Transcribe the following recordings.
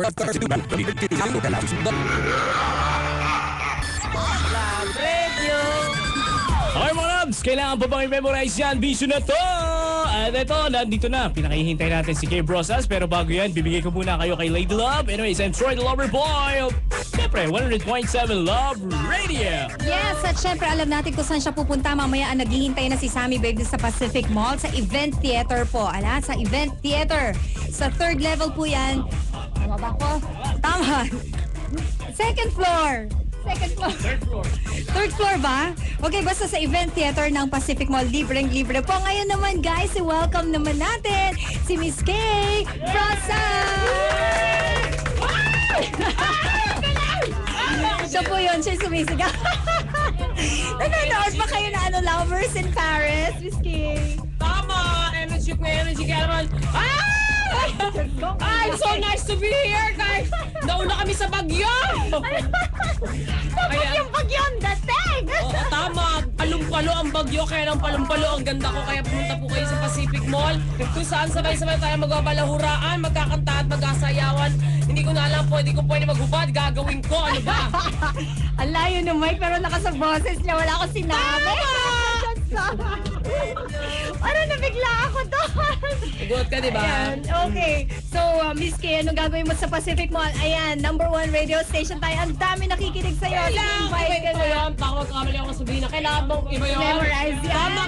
Love Radio. Okay mga Labs, kailangan pa bang i-memorize yan? Vision na to! At ito, nandito na. Pinakihintay natin si Gabe Rosas. Pero bago yan, bibigay ko muna kayo kay Lady Love. Anyways, I'm Troy the Lover Boy. Siyempre, 100.7 Love Radio. Yes, at syempre alam natin kung saan siya pupunta. Mamaya naghihintay na si Sammy Babe sa Pacific Mall sa Event Theater po. Sa Event Theater. Sa third level po yan. Tama ba ko? Tama. Second floor. Second floor. Third floor. Third floor ba? Okay, basta sa Event Theater ng Pacific Mall, libreng-libre po. Ngayon naman guys, welcome naman natin si Miss Kay Rosas! Siya po yun, siya sumisigaw. Nanonood ba kayo na Lovers in Paris, Miss Kay? Tama! Energy na energy kaya naman. I'm so nice to be here, guys! Nauna kami sa bagyo! Tapos yung bagyong dating! Oo, tama. Palumpalo ang bagyo, kaya ng palumpalo ang ganda ko. Kaya pumunta po kayo sa Pacific Mall. Kung saan sabay-sabay tayo magbabalahuraan, magkakanta at mag-asayawan. Hindi ko na alam po, hindi ko pwede maghubad. Gagawin ko, ano ba? Ang layo ng mic, pero naka sa boses niya, wala akong sinabi. Parang nabigla ako doon. Good ka, di ba? Ayan, okay. So, Miss Kay, anong gagawin mo sa Pacific Mall? Ayan, #1 radio station tayo. Ang dami nakikinig sa'yo. Invite ka na. Yun, baka magkamali ako sabihin na kailangan mong iba yun. Memorize yan. Tama,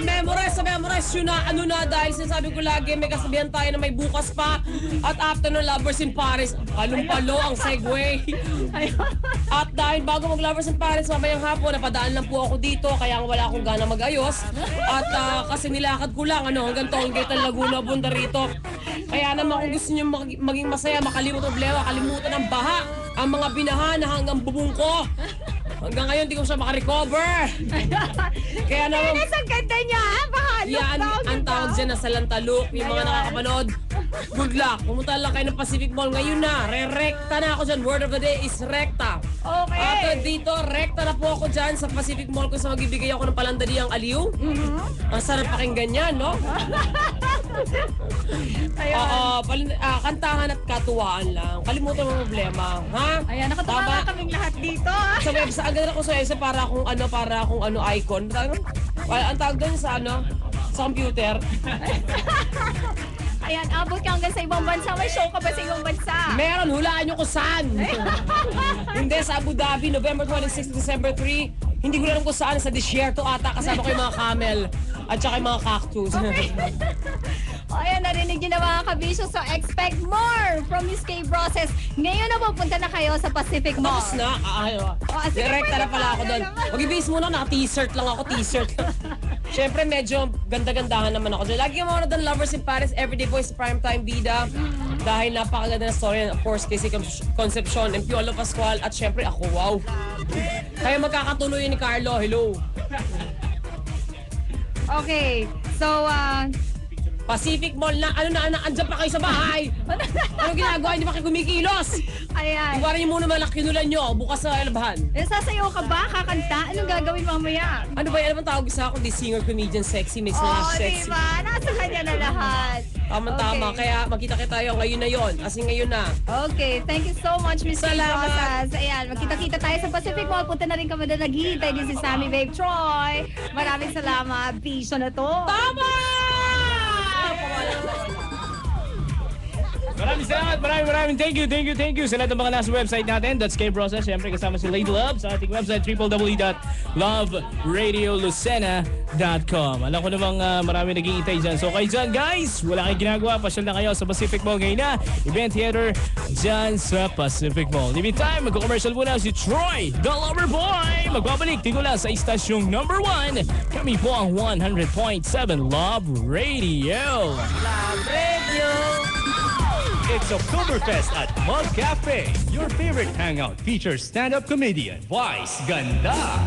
memorize yun na. Ano na, dahil sinasabi ko lagi, may kasabihan tayo na may bukas pa. At after ng Lovers in Paris, palumpalo ang segue. At dahil bago mag-Lovers in Paris, mamayang hapon, napadaan lang po ako dito, kaya wala akong gana mag-ayos. At kasi nilakad ko lang, hanggang Tongguetan, Laguna, bunda rito. Kaya naman kung gusto nyo maging masaya, makalimut ang problema, kalimutan ang baha, ang mga binaha na hanggang bubong ko. Hanggang ngayon, di ko siya makarecover. Kaya naman, Ang ganda niya, ha? Bahalok yan, ang tawag dyan na salantaluk. Yung mga nakakapanood, good luck. Pumunta lang kayo ng Pacific Mall. Ngayon na, re-recta na ako dyan. Word of the day is recta. Okay. At dito, recta na po ako dyan sa Pacific Mall kung saan magbibigay ako ng palandariang aliw. Ang sarap pakinggan yan, no? Kantahan at katuwaan lang. Kalimutan mo problema, ha? Ayan, nakatuwa Tama. kaming lahat dito, ha? Sa website, agad ako sa website para akong icon. Ang tawag doon sa sa computer. Ayan, abot ka hanggang sa ibang bansa. May show ka ba sa ibang bansa? Meron, hulaan nyo kung saan. Hindi, sa Abu Dhabi, November 26 to December 3. Hindi ko alam kung saan, sa desierto ata, kasama ko yung mga camel at saka yung mga cactus. O, ayan, narinig niyo na mga kabisyo. So, expect more from Miss Kay Broses. Ngayon na pupunta na kayo sa Pacific Mall. Tapos na, sige, direkta na pwede pala pa, ako doon. naman. Mag-ibis muna, naka-t-shirt lang ako, t-shirt. Siyempre, medyo ganda-gandahan naman ako dyan. Lagi yung mga ng Lovers in Paris, Everyday Boys, Primetime Bida. Dahil napakaganda na story, of course, Casey Concepcion, and Piolo Pascual, at siyempre ako, wow. Kaya magkakatuloy ni Carlo, hello. Okay, so, Pacific Mall na, andyan pa kayo sa bahay. Ano ginagawa? Hindi pa kayo kumikilos. ayan. Iwarin niyo muna malak kinulan niyo, bukas sa labahan. Sasayaw ka ba? Kakanta? Anong gagawin mamaya? Ano ba yan? Ano bang tawag sa ako? Di singer, comedian, sexy, mix na sexy. diba? Nasa kanya na lahat. Tama-tama. Okay. Kaya magkita-kita tayo ngayon na yon. As in ngayon na. Okay, thank you so much, Miss Kay Salamat. Rosas. Ayan, magkita-kita tayo sa Pacific Mall. Punta na rin kami doon. Naghihintay din si Sammy Babe Troy. Maraming salamat. Piso na to. Tama! Maraming salamat, maraming thank you sa lahat ng mga nasa website natin. That's Gabe Rosas. Siyempre kasama si Lady Love sa ating website www.loveradiolucena.com. Alam ko namang marami nag-iintay dyan. So kayo dyan guys, wala kayong ginagawa. Pasyal na kayo sa Pacific Mall ngayon na. Event Theater dyan sa Pacific Mall. In the meantime, mag-commercial muna si Troy, the Lover Boy. Magbabalik tingula sa istasyong #1. Kami po ang 100.7 Love Radio. Love Radio! It's Oktoberfest at Mug Cafe. Your favorite hangout features stand-up comedian Vice Ganda.